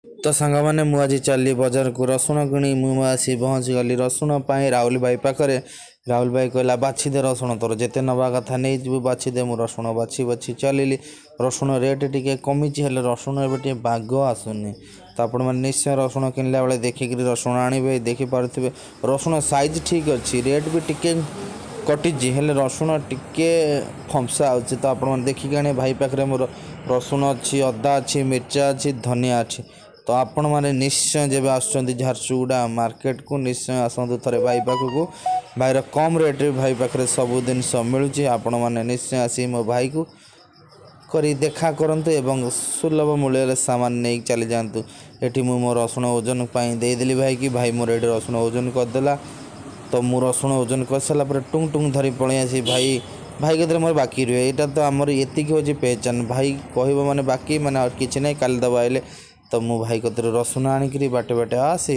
तो सांग मैंने मुझे चली बजार को रसुण किणी मुझे आसी पहुँची गली रसुण पाई राहुल भाई पाखे। राहुल भाई कहला बाछी दे रसुण तोर जिते नवा कथा नहीं जीव बाछी दे मुझे रसुण बाछी बाछी चलिली रसुण रेट टी कमी रसुण ए बाग आसुनी। तो आपण मैंने निश्चय रसुण किनला बेले देखिक रसुण आने देखिपे रसुण साइज ठीक अच्छी रेट भी टिके कटिजी हेले रसुण टिके फमसा अच्छे। तो आपण देखिक आने भाई पाखे मोर रसुण अच्छी अदा अच्छी मिर्चा अच्छी धनिया अच्छी। तो आपण मैंने निश्चय जब आसुँच झारसुगुड़ा मार्केट को निश्चय आसतु थे भाई पाखक भाईर कम रेट भाई पाखे सब जिनस मिलूँ आपण मैंने निश्चय आसी मो भाई को करी देखा करंतु एवं सुलभ मूल्य सामान नहीं चली जातु। ये मो रसुण ओजन देदेली भाई कि भाई मोर ये रसुण ओजन करदेला। तो मु रसुण ओजन कर सारापर टुंग टुंग धरी पलि आसी भाई भाई के मोर बाकी रुए यहाँ तो आमर एतिक हो पहचान भाई कह माने बाकी माने किसी ना काली दबा आइले। तो मु भाई कतर रसुण आणिक बाटे बाटे आसी।